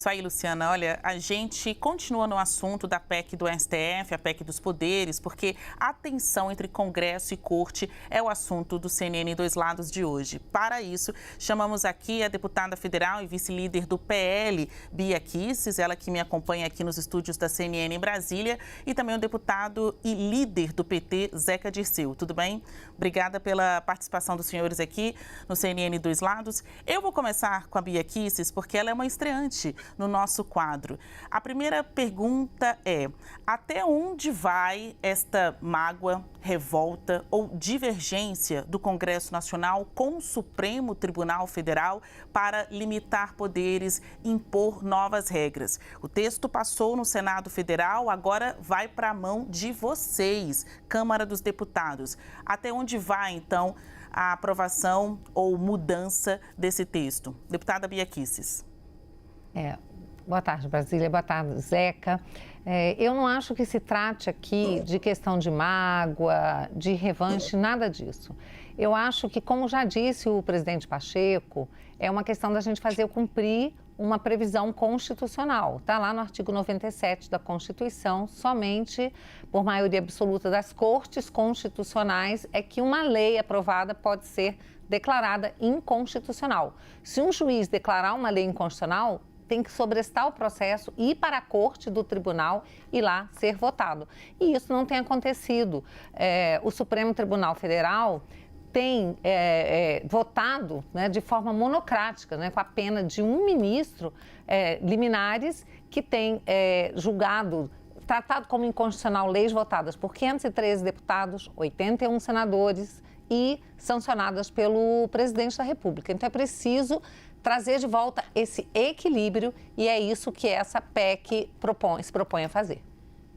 Isso aí, Luciana. Olha, a gente continua no assunto da PEC do STF, a PEC dos poderes, porque a tensão entre Congresso e Corte é o assunto do CNN Dois Lados de hoje. Para isso, chamamos aqui a deputada federal e vice-líder do PL, Bia Kicis, ela que me acompanha aqui nos estúdios da CNN em Brasília, e também o deputado e líder do PT, Zeca Dirceu. Tudo bem? Obrigada pela participação dos senhores aqui no CNN Dois Lados. Eu vou começar com a Bia Kicis, porque ela é uma estreante no nosso quadro. A primeira pergunta é: até onde vai esta mágoa, revolta ou divergência do Congresso Nacional com o Supremo Tribunal Federal para limitar poderes, impor novas regras? O texto passou no Senado Federal, agora vai para a mão de vocês, Câmara dos Deputados. Até onde vai, então, a aprovação ou mudança desse texto? Deputada Bia Kicis. Boa tarde, Brasília. Boa tarde, Zeca. Eu não acho que se trate aqui de questão de mágoa, de revanche, nada disso. Eu acho que, como já disse o presidente Pacheco, é uma questão da gente fazer cumprir uma previsão constitucional. Está lá no artigo 97 da Constituição, somente por maioria absoluta das cortes constitucionais é que uma lei aprovada pode ser declarada inconstitucional. Se um juiz declarar uma lei inconstitucional, tem que sobrestar o processo, ir para a corte do tribunal e lá ser votado. E isso não tem acontecido. O Supremo Tribunal Federal tem votado, né, de forma monocrática, né, com a pena de um ministro, liminares que tem julgado, tratado como inconstitucional leis votadas por 513 deputados, 81 senadores e sancionadas pelo presidente da República. Então é preciso trazer de volta esse equilíbrio e é isso que essa PEC se propõe a fazer.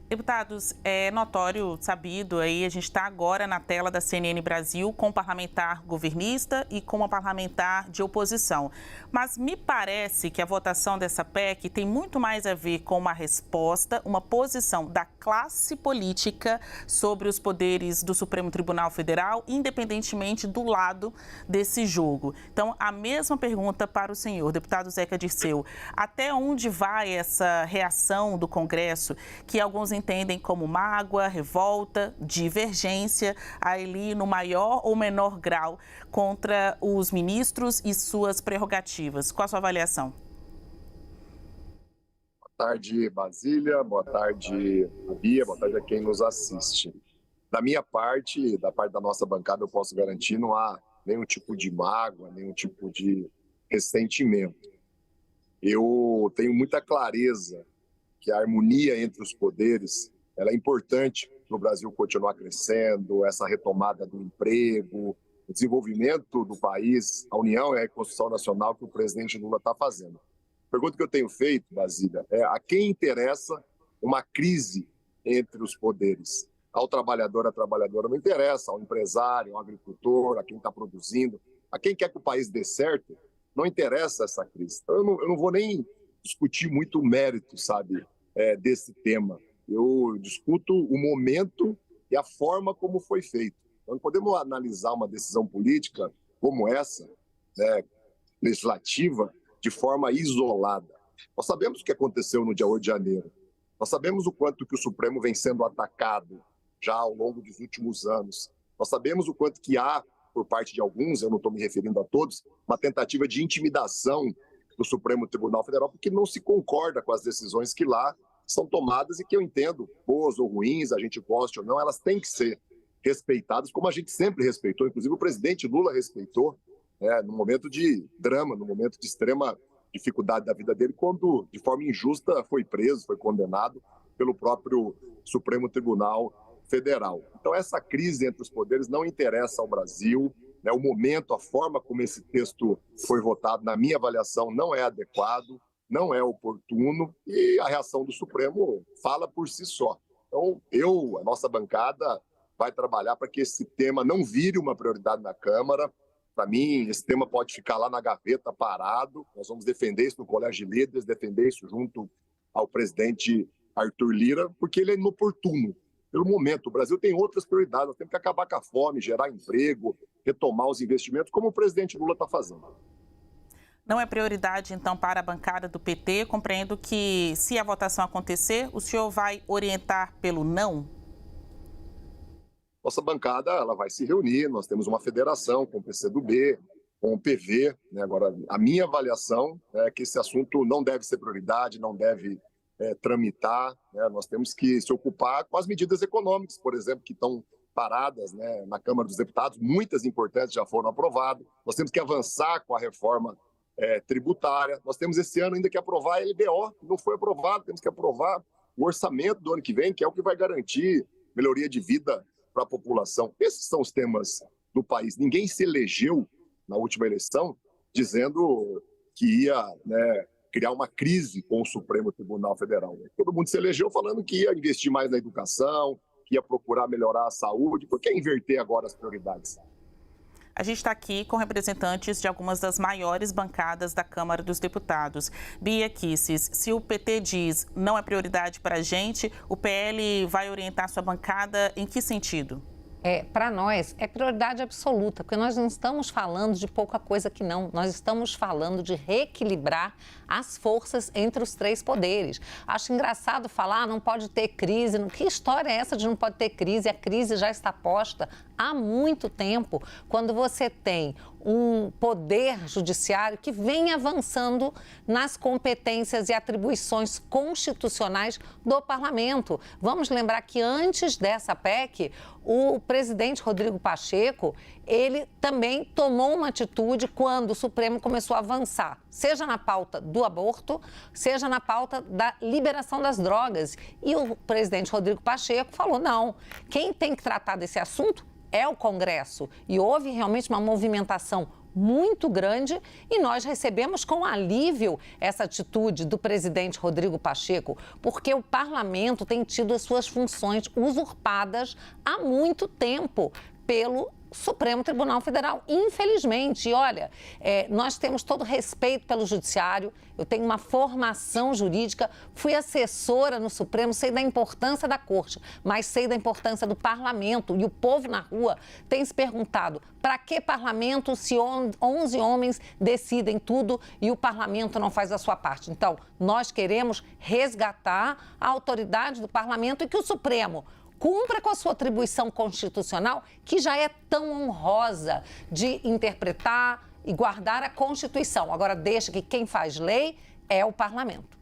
Deputados, é notório, sabido, aí a gente está agora na tela da CNN Brasil com um parlamentar governista e com uma parlamentar de oposição. Mas me parece que a votação dessa PEC tem muito mais a ver com uma resposta, uma posição da classe política sobre os poderes do Supremo Tribunal Federal, independentemente do lado desse jogo. Então, a mesma pergunta para o senhor, deputado Zeca Dirceu. Até onde vai essa reação do Congresso, que alguns entendem como mágoa, revolta, divergência, ali no maior ou menor grau contra os ministros e suas prerrogativas? Qual a sua avaliação? Boa tarde, Basília. Boa tarde, Bia. Boa tarde a quem nos assiste. Da minha parte, da parte da nossa bancada, eu posso garantir, não há nenhum tipo de mágoa, nenhum tipo de ressentimento. Eu tenho muita clareza que a harmonia entre os poderes ela é importante para o Brasil continuar crescendo, essa retomada do emprego, o desenvolvimento do país, a união e a reconstrução nacional que o presidente Lula está fazendo. A pergunta que eu tenho feito, Basília, é a quem interessa uma crise entre os poderes? Ao trabalhador, à trabalhadora não interessa, ao empresário, ao agricultor, a quem está produzindo, a quem quer que o país dê certo, não interessa essa crise. Então, eu não vou nem discutir muito o mérito, sabe, desse tema. Eu discuto o momento e a forma como foi feito. Então, não podemos analisar uma decisão política como essa, né, legislativa, de forma isolada. Nós sabemos o que aconteceu no dia 8 de janeiro. Nós sabemos o quanto que o Supremo vem sendo atacado já ao longo dos últimos anos. Nós sabemos o quanto que há, por parte de alguns, eu não estou me referindo a todos, uma tentativa de intimidação do Supremo Tribunal Federal, porque não se concorda com as decisões que lá são tomadas e que eu entendo, boas ou ruins, a gente goste ou não, elas têm que ser respeitadas, como a gente sempre respeitou, inclusive o presidente Lula respeitou, no momento de drama, no momento de extrema dificuldade da vida dele, quando de forma injusta foi preso, foi condenado pelo próprio Supremo Tribunal Federal. Então essa crise entre os poderes não interessa ao Brasil, né? O momento, a forma como esse texto foi votado, na minha avaliação, não é adequado, não é oportuno e a reação do Supremo fala por si só. Então, a nossa bancada vai trabalhar para que esse tema não vire uma prioridade na Câmara. Para mim, esse tema pode ficar lá na gaveta parado. Nós vamos defender isso no Colégio de Líderes, defender isso junto ao presidente Arthur Lira, porque ele é inoportuno. Pelo momento, o Brasil tem outras prioridades. Nós temos que acabar com a fome, gerar emprego, retomar os investimentos, como o presidente Lula está fazendo. Não é prioridade, então, para a bancada do PT? Compreendo que, se a votação acontecer, o senhor vai orientar pelo não? Nossa bancada ela vai se reunir, nós temos uma federação com o PCdoB, com o PV. Né? Agora, a minha avaliação é que esse assunto não deve ser prioridade, não deve tramitar. Né? Nós temos que se ocupar com as medidas econômicas, por exemplo, que estão paradas, né, na Câmara dos Deputados. Muitas importantes já foram aprovadas. Nós temos que avançar com a reforma tributária. Nós temos esse ano ainda que aprovar a LDO, que não foi aprovado. Temos que aprovar o orçamento do ano que vem, que é o que vai garantir melhoria de vida para a população. Esses são os temas do país. Ninguém se elegeu na última eleição dizendo que ia, né, criar uma crise com o Supremo Tribunal Federal. Todo mundo se elegeu falando que ia investir mais na educação, que ia procurar melhorar a saúde. Por que inverter agora as prioridades? A gente está aqui com representantes de algumas das maiores bancadas da Câmara dos Deputados. Bia Kicis, se o PT diz não é prioridade para a gente, o PL vai orientar sua bancada em que sentido? Para nós, é prioridade absoluta, porque nós não estamos falando de pouca coisa que não. Nós estamos falando de reequilibrar as forças entre os três poderes. Acho engraçado falar, não pode ter crise. Que história é essa de não pode ter crise? A crise já está posta há muito tempo, quando você tem um poder judiciário que vem avançando nas competências e atribuições constitucionais do parlamento. Vamos lembrar que antes dessa PEC, o presidente Rodrigo Pacheco, ele também tomou uma atitude quando o Supremo começou a avançar, seja na pauta do aborto, seja na pauta da liberação das drogas. E o presidente Rodrigo Pacheco falou, não, quem tem que tratar desse assunto é o Congresso. E houve realmente uma movimentação muito grande e nós recebemos com alívio essa atitude do presidente Rodrigo Pacheco, porque o parlamento tem tido as suas funções usurpadas há muito tempo pelo Supremo Tribunal Federal, infelizmente. E olha, nós temos todo respeito pelo judiciário, eu tenho uma formação jurídica, fui assessora no Supremo, sei da importância da corte, mas sei da importância do parlamento. E o povo na rua tem se perguntado, para que parlamento se 11 homens decidem tudo e o parlamento não faz a sua parte? Então, nós queremos resgatar a autoridade do parlamento e que o Supremo cumpra com a sua atribuição constitucional, que já é tão honrosa de interpretar e guardar a Constituição. Agora, deixa que quem faz lei é o parlamento.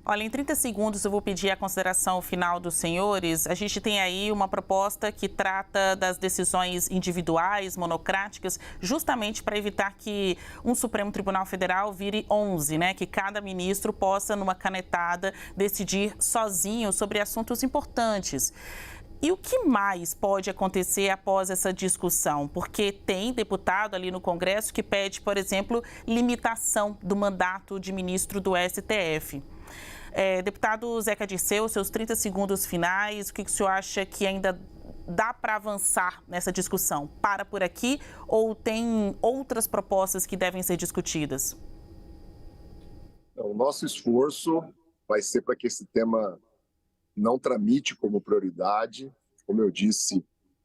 Olha, em 30 segundos eu vou pedir a consideração final dos senhores. A gente tem aí uma proposta que trata das decisões individuais, monocráticas, justamente para evitar que um Supremo Tribunal Federal vire 11, né? Que cada ministro possa, numa canetada, decidir sozinho sobre assuntos importantes. E o que mais pode acontecer após essa discussão? Porque tem deputado ali no Congresso que pede, por exemplo, limitação do mandato de ministro do STF. Deputado Zeca Dirceu, seus 30 segundos finais, o que o senhor acha que ainda dá para avançar nessa discussão? Para por aqui ou tem outras propostas que devem ser discutidas? O nosso esforço vai ser para que esse tema não tramite como prioridade. Como eu disse,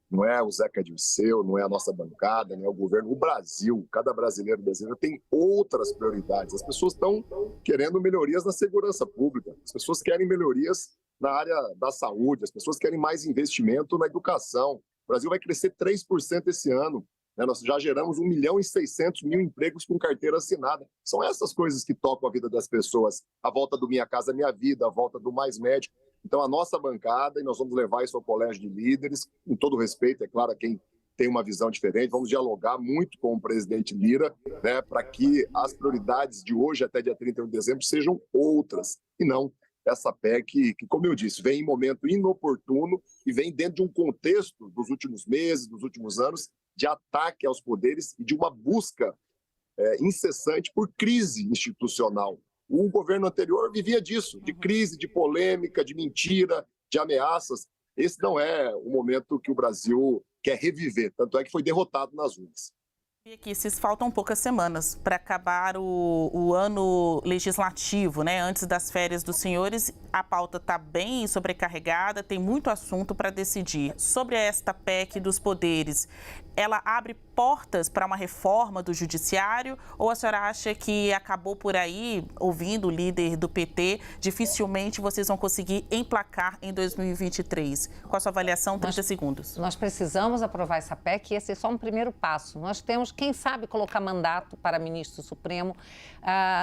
não é o Zeca Dirceu, não é a nossa bancada, não é o governo. O Brasil, cada brasileiro tem outras prioridades. As pessoas estão querendo melhorias na segurança pública, as pessoas querem melhorias na área da saúde, as pessoas querem mais investimento na educação. O Brasil vai crescer 3% esse ano. Nós já geramos 1.600.000 empregos com carteira assinada. São essas coisas que tocam a vida das pessoas. A volta do Minha Casa Minha Vida, a volta do Mais Médico. Então, a nossa bancada, e nós vamos levar isso ao colégio de líderes, com todo respeito, é claro, a quem tem uma visão diferente. Vamos dialogar muito com o presidente Lira, né, para que as prioridades de hoje até dia 31 de dezembro sejam outras, e não essa PEC que, como eu disse, vem em momento inoportuno e vem dentro de um contexto dos últimos meses, dos últimos anos, de ataque aos poderes e de uma busca incessante por crise institucional. O governo anterior vivia disso, de crise, de polêmica, de mentira, de ameaças. Esse não é o momento que o Brasil quer reviver, tanto é que foi derrotado nas urnas. E aqui, faltam poucas semanas para acabar o ano legislativo, né? Antes das férias dos senhores, a pauta está bem sobrecarregada, tem muito assunto para decidir. Sobre esta PEC dos poderes, ela abre portas para uma reforma do judiciário ou a senhora acha que acabou por aí, ouvindo o líder do PT, dificilmente vocês vão conseguir emplacar em 2023? Qual a sua avaliação? 30 segundos. Nós precisamos aprovar essa PEC e esse é só um primeiro passo. Nós temos, quem sabe, colocar mandato para ministro Supremo.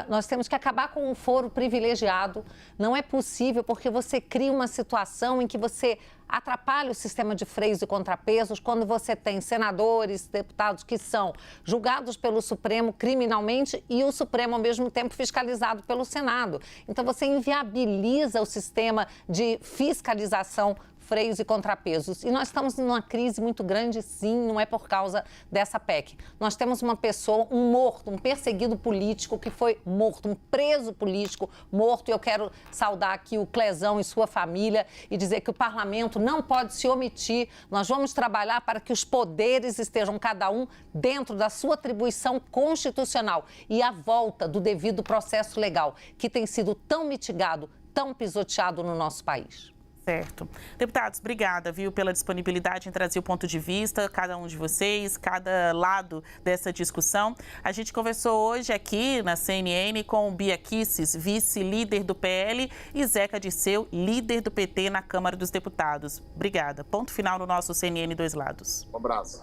Nós temos que acabar com um foro privilegiado. Não é possível porque você cria uma situação em que você atrapalha o sistema de freios e contrapesos quando você tem senadores, deputados que são julgados pelo Supremo criminalmente e o Supremo, ao mesmo tempo, fiscalizado pelo Senado. Então, você inviabiliza o sistema de fiscalização, freios e contrapesos. E nós estamos numa crise muito grande, sim, não é por causa dessa PEC. Nós temos uma pessoa, um morto, um perseguido político que foi morto, um preso político morto. E eu quero saudar aqui o Clezão e sua família e dizer que o parlamento não pode se omitir. Nós vamos trabalhar para que os poderes estejam cada um dentro da sua atribuição constitucional e a volta do devido processo legal, que tem sido tão mitigado, tão pisoteado no nosso país. Certo. Deputados, obrigada, viu, pela disponibilidade em trazer o ponto de vista, cada um de vocês, cada lado dessa discussão. A gente conversou hoje aqui na CNN com Bia Kicis, vice-líder do PL, e Zeca Dirceu, líder do PT na Câmara dos Deputados. Obrigada. Ponto final no nosso CNN Dois Lados. Um abraço.